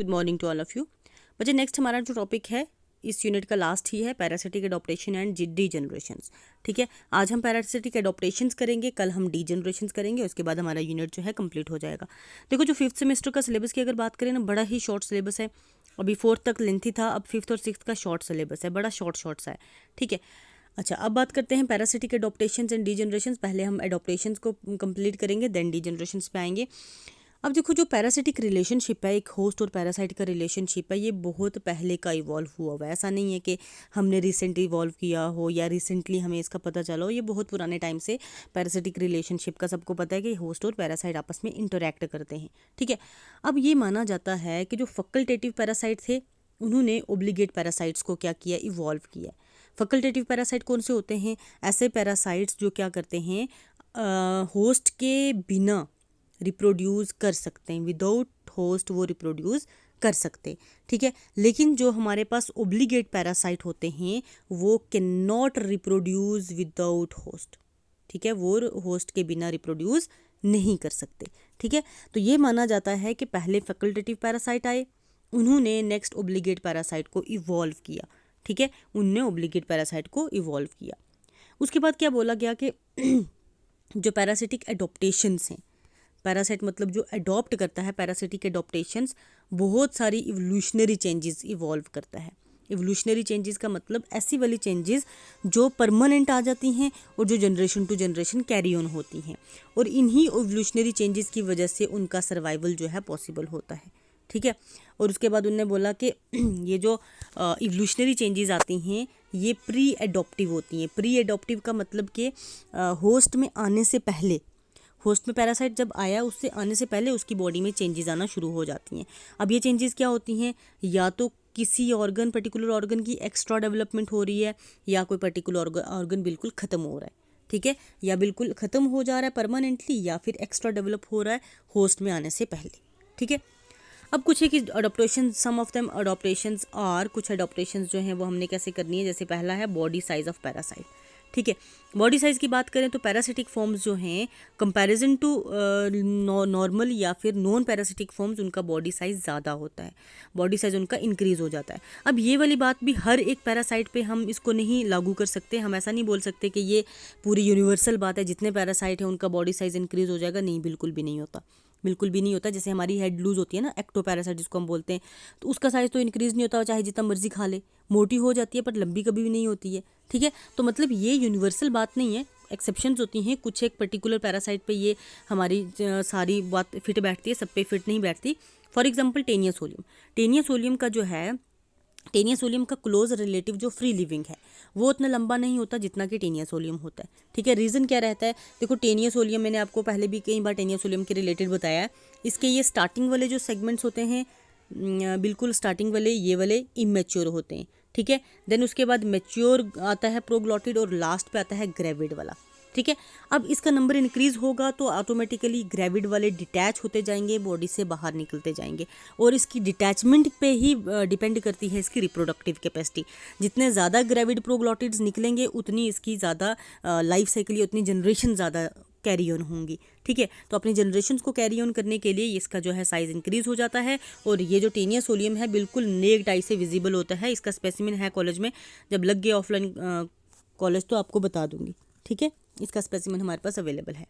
Good morning to all of you. बच्चे next हमारा जो टॉपिक है इस यूनिट का लास्ट ही है पैरासिटिक एडॉप्टेशन एंड डीजनरेशंस। ठीक है, आज हम पैरासिटिक एडॉप्टेशंस करेंगे, कल हम डीजनरेशंस करेंगे, उसके बाद हमारा यूनिट जो है कंप्लीट हो जाएगा। देखो जो फिफ्थ सेमेस्टर का सिलेबस की अगर बात करें ना, बड़ा ही शॉर्ट सिलेबस है। अभी फोर्थ तक लेंथी था, अब फिफ्थ और सिक्स्थ का शॉर्ट सिलेबस है, बड़ा शॉर्ट सा है। ठीक है, अच्छा अब बात करते हैं पैरासिटिक एडॉप्टेशंस एंड डीजनरेशंस। पहले हम एडॉप्टेशंस को कंप्लीट करेंगे, देन डीजनरेशंस पे आएंगे। अब देखो जो पैरासिटिक रिलेशनशिप है, एक होस्ट और पैरासाइट का रिलेशनशिप है, ये बहुत पहले का इवॉल्व हुआ हुआ है। ऐसा नहीं है कि हमने रिसेंट इवॉल्व किया हो या रिसेंटली हमें इसका पता चला हो। ये बहुत पुराने टाइम से पैरासिटिक रिलेशनशिप का सबको पता है कि होस्ट और पैरासाइट आपस में इंटरैक्ट करते हैं। ठीक है, अब ये माना जाता है कि जो फैकल्टेटिव पैरासाइट थे उन्होंने ओब्लिगेट पैरासाइट्स को क्या किया, इवॉल्व किया। फैकल्टेटिव पैरासाइट कौन से होते हैं? ऐसे पैरासाइट्स जो क्या करते हैं, होस्ट के बिना रिप्रोड्यूस कर सकते हैं, विदाउट होस्ट वो रिप्रोड्यूस कर सकते। ठीक है, लेकिन जो हमारे पास ओब्लिगेट पैरासाइट होते हैं वो can not reproduce without host. ठीक है, वो होस्ट के बिना रिप्रोड्यूस नहीं कर सकते। ठीक है, तो ये माना जाता है कि पहले फैकल्टेटिव पैरासाइट आए, उन्होंने नेक्स्ट ओब्लिगेट पैरासाइट को इवॉल्व किया। ठीक है, उनने ओब्लिगेट पैरासाइट को इवॉल्व किया। उसके बाद क्या बोला गया कि जो पैरासिटिक एडॉप्टेशंस हैं, पैरासाइट मतलब जो अडॉप्ट करता है, पैरासिटिक एडॉप्टेशंस बहुत सारी इवोल्यूशनरी चेंजेस इवॉल्व करता है। इवोल्यूशनरी चेंजेस का मतलब ऐसी वाली चेंजेस जो परमानेंट आ जाती हैं और जो generation to generation carry on होती हैं, और इन्हीं इवोल्यूशनरी चेंजेस की वजह से उनका सर्वाइवल जो है पॉसिबल होता है। ठीक है, और उसके बाद उन्होंने बोला कि ये जो इवोल्यूशनरी चेंजेस आती हैं ये प्री एडॉप्टिव होती हैं। प्री एडॉप्टिव का मतलब कि होस्ट में आने से पहले, होस्ट में पैरासाइट जब आया उससे आने से पहले उसकी बॉडी में चेंजेस आना शुरू हो जाती हैं। अब ये चेंजेस क्या होती हैं, या तो किसी ऑर्गन, पर्टिकुलर ऑर्गन की एक्स्ट्रा डेवलपमेंट हो रही है, या कोई पर्टिकुलर ऑर्गन बिल्कुल ख़त्म हो रहा है। ठीक है, या बिल्कुल ख़त्म हो जा रहा है परमानेंटली, या फिर एक्स्ट्रा डेवलप हो रहा है होस्ट में आने से पहले। ठीक है, अब कुछ है कि adaptation, some of them adaptations are, कुछ अडॉप्टेशंस जो हैं वो हमने कैसे करनी है। जैसे पहला है बॉडी साइज ऑफ पैरासाइट। ठीक है, बॉडी साइज़ की बात करें तो पैरासिटिक फॉर्म्स जो हैं कंपैरिजन टू नॉर्मल या फिर नॉन पैरासिटिक फॉर्म्स, उनका बॉडी साइज़ ज़्यादा होता है, बॉडी साइज़ उनका इंक्रीज़ हो जाता है। अब ये वाली बात भी हर एक पैरासाइट पे हम इसको नहीं लागू कर सकते। हम ऐसा नहीं बोल सकते कि ये पूरी यूनिवर्सल बात है, जितने पैरासाइट हैं उनका बॉडी साइज़ इंक्रीज़ हो जाएगा। नहीं, बिल्कुल भी नहीं होता, बिल्कुल भी नहीं होता। जैसे हमारी हेड लूज होती है ना, एक्टोपैरासाइट जिसको हम बोलते हैं, तो उसका साइज़ तो इंक्रीज़ नहीं होता, चाहे जितना मर्जी खा ले, मोटी हो जाती है पर लंबी कभी भी नहीं होती है। ठीक है, तो मतलब ये यूनिवर्सल बात नहीं है, एक्सेप्शंस होती हैं। कुछ एक पर्टिकुलर पैरासाइट पे ये हमारी सारी बात फिट बैठती है, सब पे फिट नहीं बैठती। For example Taenia solium, Taenia solium का जो है, टेनिया सोलियम का क्लोज रिलेटिव जो फ्री लिविंग है वो उतना लंबा नहीं होता जितना कि टेनिया सोलियम होता है। ठीक है, रीज़न क्या रहता है, देखो टेनिया सोलियम मैंने आपको पहले भी कई बार टेनिया सोलियम के रिलेटेड बताया है। इसके ये स्टार्टिंग वाले जो सेगमेंट्स होते हैं, बिल्कुल स्टार्टिंग वाले ये वाले इमेच्योर होते हैं। ठीक है, देन उसके बाद मैच्योर आता है प्रोग्लॉटिड, और लास्ट पे आता है ग्रेविड वाला। ठीक है, अब इसका नंबर इंक्रीज होगा तो ऑटोमेटिकली ग्रेविड वाले डिटैच होते जाएंगे, बॉडी से बाहर निकलते जाएंगे, और इसकी डिटैचमेंट पे ही डिपेंड करती है इसकी रिप्रोडक्टिव कैपेसिटी। जितने ज़्यादा ग्रेविड प्रोग्लॉटिड्स निकलेंगे उतनी इसकी ज़्यादा लाइफ साइकिल या उतनी जनरेशन ज़्यादा कैरी ऑन होंगी। ठीक है, तो अपनी जनरेशन को कैरी ऑन करने के लिए इसका जो है साइज़ इंक्रीज़ हो जाता है। और ये जो टेनिया सोलियम है बिल्कुल नेक्ड आई से विजिबल होता है। इसका स्पेसिमिन है कॉलेज में, जब लग गया ऑफलाइन कॉलेज तो आपको बता दूंगी। ठीक है, इसका स्पेसिमिन हमारे पास अवेलेबल है।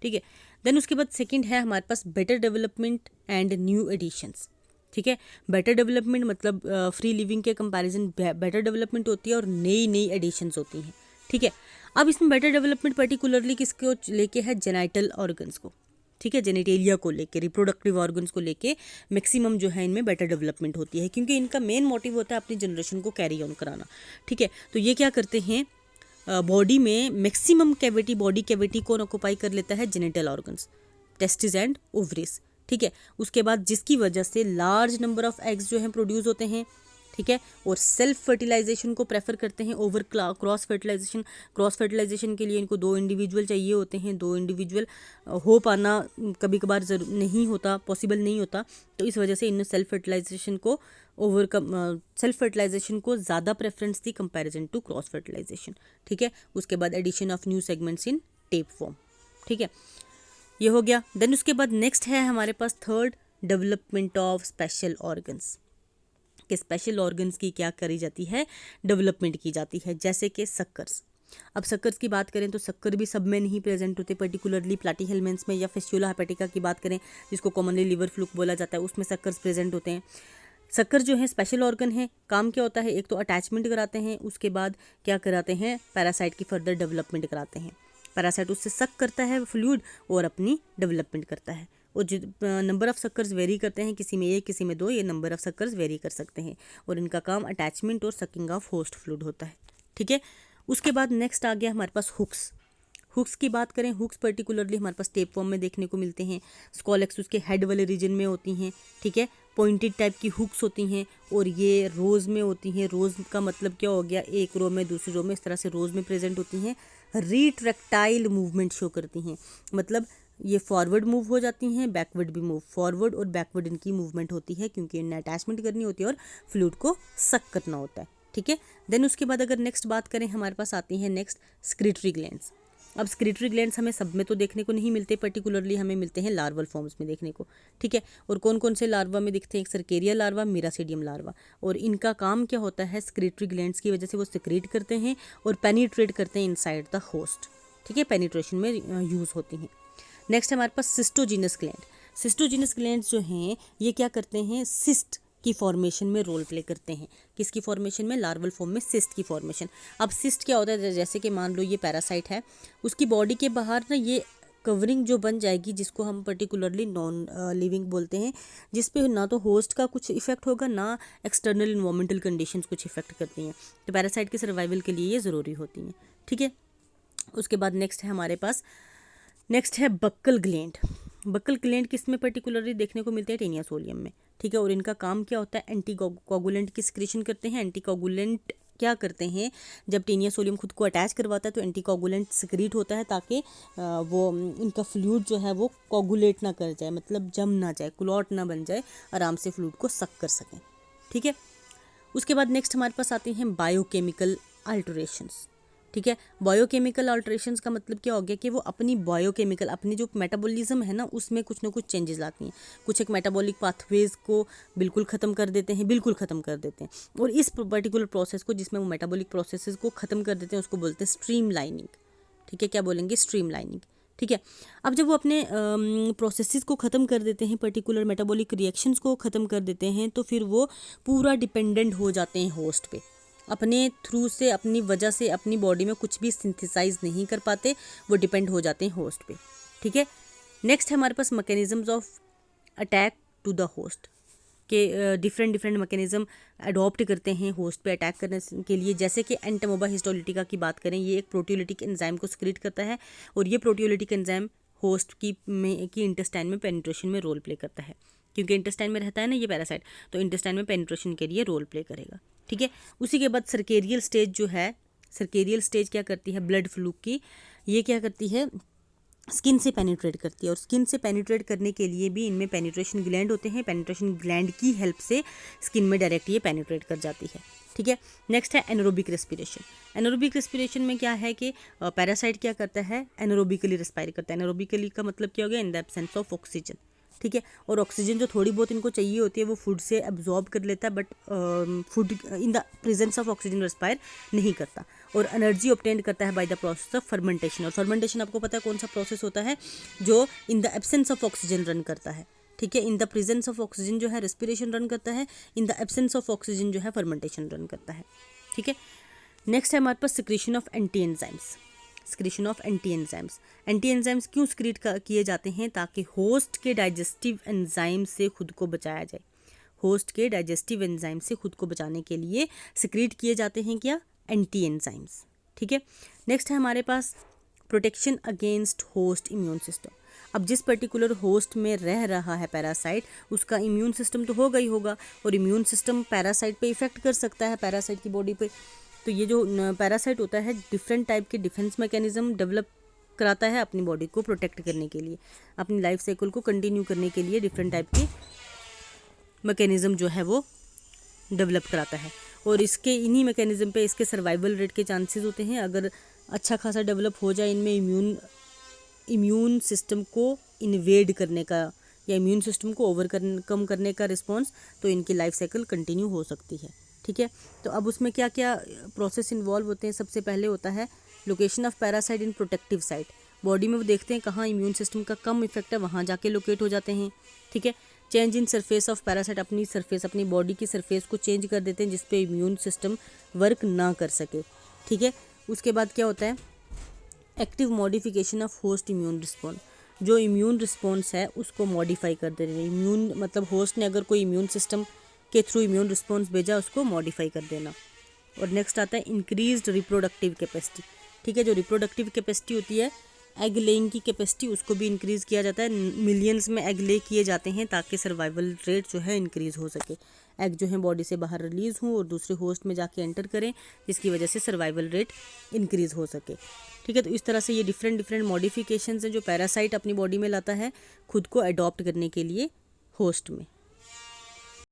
ठीक है, देन उसके बाद सेकंड है हमारे पास better development and new additions. ठीक है, बेटर डेवलपमेंट मतलब फ्री लिविंग के कंपैरिजन बेटर डेवलपमेंट होती है और नई नई एडिशंस होती हैं। ठीक है, अब इसमें बेटर डेवलपमेंट पर्टिकुलरली किसको लेके है, जेनाइटल ऑर्गन्स को। ठीक है, जेनिटेलिया को लेके, रिप्रोडक्टिव ऑर्गन्स को लेके मैक्सिमम जो है इनमें बेटर डेवलपमेंट होती है, क्योंकि इनका मेन मोटिव होता है अपनी जनरेशन को कैरी ऑन कराना। ठीक है, तो ये क्या करते हैं, बॉडी में मैक्सिमम कैविटी, बॉडी कैविटी कौन ऑक्युपाई कर लेता है, genital organs, testis and ovaries. ठीक है, उसके बाद जिसकी वजह से लार्ज नंबर ऑफ एग्स जो हैं प्रोड्यूस होते हैं। ठीक है, और सेल्फ फर्टिलाइजेशन को प्रेफर करते हैं over cross fertilisation. Cross fertilisation के लिए इनको 2 इंडिविजुअल चाहिए होते हैं, 2 इंडिविजुअल हो पाना कभी कभार नहीं होता, पॉसिबल नहीं होता, तो इस वजह से इन्होंने सेल्फ फर्टिलाइजेशन को ज़्यादा प्रेफरेंस दी कंपैरिजन टू क्रॉस फर्टिलाइजेशन। ठीक है, उसके बाद addition of new segments in tape form. ठीक है, ये हो गया। देन उसके बाद नेक्स्ट है हमारे पास third, development of special organs, कि स्पेशल ऑर्गन्स की क्या करी जाती है, डेवलपमेंट की जाती है, जैसे कि सक्कर्स। अब सक्कर्स की बात करें तो शक्कर भी सब में नहीं प्रेजेंट होते, पर्टिकुलरली प्लैटीहेल्मिन्थ्स में, या फिस्टुला हेपेटिका की बात करें जिसको कॉमनली लिवर फ्लूक बोला जाता है, उसमें शक्कर्स प्रेजेंट होते हैं। शक्कर जो है स्पेशल ऑर्गन है, काम क्या होता है, एक तो अटैचमेंट कराते हैं, उसके बाद क्या कराते हैं, पैरासाइट की फर्दर डेवलपमेंट कराते हैं। पैरासाइट उससे सक करता है फ्लूइड और अपनी डेवलपमेंट करता है। और जो नंबर ऑफ सक्कर्स वेरी करते हैं, किसी में एक किसी में दो, ये नंबर ऑफ सक्कर्स वेरी कर सकते हैं, और इनका काम अटैचमेंट और सकिंग ऑफ होस्ट फ्लूइड होता है। ठीक है, उसके बाद नेक्स्ट आ गया हमारे पास हुक्स। हुक्स की बात करें, हुक्स पर्टिकुलरली हमारे पास टेप फॉर्म में देखने को मिलते हैं, स्कॉलेक्स उसके हेड वाले रीजन में होती हैं। ठीक है, पॉइंटेड टाइप की हुक्स होती हैं, और ये रोज़ में होती हैं। रोज़ का मतलब क्या हो गया, एक रो में दूसरी रो में, इस तरह से रोज़ में प्रेजेंट होती हैं। रिट्रैक्टाइल मूवमेंट शो करती हैं, मतलब ये फॉरवर्ड मूव हो जाती हैं, बैकवर्ड भी मूव, फॉरवर्ड और बैकवर्ड इनकी मूवमेंट होती है, क्योंकि इन्हें अटैचमेंट करनी होती है और फ्लूइड को सक करना होता है। ठीक है, देन उसके बाद अगर नेक्स्ट बात करें, हमारे पास आती हैं नेक्स्ट स्क्रीटरी ग्लैंड्स। अब स्क्रीटरी ग्लैंड्स हमें सब में तो देखने को नहीं मिलते, पर्टिकुलरली हमें मिलते हैं लार्वल फॉर्म्स में देखने को। ठीक है, और कौन कौन से लार्वा में दिखते हैं, एक सर्केरिया लार्वा, मिरासीडियम लार्वा। और इनका काम क्या होता है, स्क्रीटरी ग्लैंड्स की वजह से वो सिक्रीट करते हैं और पेनिट्रेट करते हैं इनसाइड द होस्ट। ठीक है, पेनिट्रेशन में यूज़ होती हैं। नेक्स्ट हमारे पास सिस्टोजिनस ग्लैंड। सिस्टोजिनस ग्लैंड्स जो हैं ये क्या करते हैं, सिस्ट की फॉर्मेशन में रोल प्ले करते हैं। किसकी फॉर्मेशन में, लार्वल फॉर्म में सिस्ट की फॉर्मेशन। अब सिस्ट क्या होता है, जैसे कि मान लो ये पैरासाइट है, उसकी बॉडी के बाहर ना ये कवरिंग जो बन जाएगी, जिसको हम पर्टिकुलरली नॉन लिविंग बोलते हैं, जिस पे ना तो होस्ट का कुछ इफेक्ट होगा, ना एक्सटर्नल इन्वायरमेंटल कंडीशंस कुछ इफेक्ट करती हैं। तो पैरासाइट के सर्वाइवल के लिए ये ज़रूरी होती हैं। ठीक है, उसके बाद नेक्स्ट है हमारे पास, नेक्स्ट है बक्कल ग्लैंड। बक्कल ग्लैंड किस में पर्टिकुलरली देखने को मिलते हैं, टेनिया सोलियम में। ठीक है, और इनका काम क्या होता है, एंटी कोगुलेंट की सिक्रीशन करते हैं। एंटी कोगुलेंट क्या करते हैं, जब टेनिया सोलियम खुद को अटैच करवाता है तो एंटी कोगुलेंट सिक्रीट होता है, ताकि वो इनका फ्लूइड जो है वो कोगुलेट ना कर जाए, मतलब जम ना जाए, क्लॉट ना बन जाए, आराम से फ्लूइड को सक कर सकें। ठीक है, उसके बाद नेक्स्ट हमारे पास आते हैं बायोकेमिकल अल्टरेशंस। ठीक है, बायोकेमिकल अल्टरेशंस का मतलब क्या हो गया कि वो अपनी बायोकेमिकल, अपनी जो मेटाबॉलिज्म है ना, उसमें कुछ ना कुछ चेंजेस लाती हैं। कुछ एक मेटाबॉलिक पाथवेज को बिल्कुल ख़त्म कर देते हैं, बिल्कुल ख़त्म कर देते हैं। और इस पर्टिकुलर प्रोसेस को, जिसमें वो मेटाबॉलिक प्रोसेसेस को ख़त्म कर देते हैं, उसको बोलते हैं स्ट्रीम लाइनिंग। ठीक है, क्या बोलेंगे, स्ट्रीम लाइनिंग। ठीक है, अब जब वो अपने प्रोसेसेस को ख़त्म कर देते हैं, पर्टिकुलर मेटाबॉलिक रिएक्शंस को ख़त्म कर देते हैं, तो फिर वो पूरा डिपेंडेंट हो जाते हैं होस्ट पे। अपने थ्रू से, अपनी वजह से अपनी बॉडी में कुछ भी सिंथेसाइज नहीं कर पाते, वो डिपेंड हो जाते हैं होस्ट पे। ठीक है, नेक्स्ट है हमारे पास mechanisms of attack to the host, के डिफरेंट मैकेनिज्म अडॉप्ट करते हैं होस्ट पे अटैक करने के लिए। जैसे कि एंटामोबा हिस्टोलिटिका की बात करें, ये एक प्रोटियोलिटिक एंजाइम को सिक्रीट करता है, और ये प्रोटियोलिटिक एंजाइम होस्ट की इंटेस्टाइन में पेनिट्रेशन में रोल प्ले करता है, क्योंकि इंटेस्टाइन में रहता है ना ये पैरासाइट, तो इंटेस्टाइन में पेनिट्रेशन के लिए रोल प्ले करेगा। ठीक है, उसी के बाद सर्केरियल स्टेज जो है, सर्केरियल स्टेज क्या करती है, ब्लड फ्लूक की, ये क्या करती है, स्किन से पेनिट्रेट करती है। और स्किन से पेनिट्रेट करने के लिए भी इनमें पेनिट्रेशन ग्लैंड होते हैं, पेनिट्रेशन ग्लैंड की हेल्प से स्किन में डायरेक्ट ये पेनिट्रेट कर जाती है। ठीक है, नेक्स्ट है एनारोबिक रेस्पिरेशन। एनारोबिक रेस्पिरेशन में क्या है कि पैरासाइट क्या करता है, एनारोबिकली रेस्पायर करता है। एनारोबिकली का मतलब क्या हो गया, in the absence of oxygen. ठीक है, और ऑक्सीजन जो थोड़ी बहुत इनको चाहिए होती है वो फूड से एब्जॉर्ब कर लेता है, but food in the presence of oxygen respire नहीं करता, और एनर्जी ऑब्टेन करता है by the process of fermentation. और फर्मेंटेशन आपको पता है कौन सा प्रोसेस होता है, जो in the absence of oxygen run करता है। ठीक है, in the presence of oxygen जो है रेस्पिरेशन रन करता है, in the absence of oxygen जो है फर्मेंटेशन रन करता है। ठीक है, नेक्स्ट है हमारे पास secretion of anti enzymes. Secretion of anti enzymes. Anti enzymes क्यों सिक्रीट किए जाते हैं, ताकि होस्ट के डाइजेस्टिव एंजाइम से खुद को बचाया जाए। होस्ट के डाइजेस्टिव एंजाइम से खुद को बचाने के लिए सिक्रीट किए जाते हैं क्या, एंटी एंजाइम्स। ठीक है, नेक्स्ट है हमारे पास protection against host immune system. अब जिस पर्टिकुलर होस्ट में रह रहा है पैरासाइट, उसका इम्यून सिस्टम तो होगा ही होगा, और इम्यून सिस्टम पैरासाइट पे इफेक्ट कर सकता है, पैरासाइट की बॉडी पे। तो ये जो पैरासाइट होता है, डिफरेंट टाइप के डिफेंस मैकेनिज्म डेवलप कराता है अपनी बॉडी को प्रोटेक्ट करने के लिए, अपनी लाइफ साइकिल को कंटिन्यू करने के लिए डिफरेंट टाइप के मैकेनिज्म जो है वो डेवलप कराता है। और इसके इन्हीं मैकेनिज्म पे इसके सर्वाइवल रेट के चांसेस होते हैं। अगर अच्छा खासा डेवलप हो जाए इनमें इम्यून सिस्टम को इन्वेड करने का या इम्यून सिस्टम को कम करने का रिस्पॉन्स, तो इनकी लाइफ साइकिल कंटिन्यू हो सकती है। ठीक है, तो अब उसमें क्या क्या प्रोसेस इन्वॉल्व होते हैं। सबसे पहले होता है location of parasite in protective site. Body में वो देखते हैं कहाँ इम्यून सिस्टम का कम इफेक्ट है, वहाँ जाके लोकेट हो जाते हैं। ठीक है, change in surface of parasite, अपनी सरफेस, अपनी बॉडी की सरफेस को चेंज कर देते हैं जिसपे इम्यून सिस्टम वर्क ना कर सके। ठीक है, उसके बाद क्या होता है active modification of host immune response, जो इम्यून रिस्पॉन्स है उसको मॉडिफाई कर दे रहे हैं। इम्यून मतलब होस्ट ने अगर कोई इम्यून सिस्टम के थ्रू इम्यून रिस्पॉन्स भेजा, उसको मॉडिफाई कर देना। और नेक्स्ट आता है इंक्रीज्ड रिप्रोडक्टिव कैपेसिटी। ठीक है, जो रिप्रोडक्टिव कैपेसिटी होती है, एग लेइंग की कैपेसिटी, उसको भी इंक्रीज़ किया जाता है। मिलियंस में एग ले किए जाते हैं ताकि सर्वाइवल रेट जो है इंक्रीज़ हो सके। एग जो है बॉडी से बाहर रिलीज़ हों और दूसरे होस्ट में जाके एंटर करें, जिसकी वजह से सर्वाइवल रेट इंक्रीज़ हो सके। ठीक है, तो इस तरह से ये डिफरेंट मॉडिफिकेशंस हैं जो पैरासाइट अपनी बॉडी में लाता है खुद को अडॉप्ट करने के लिए होस्ट में।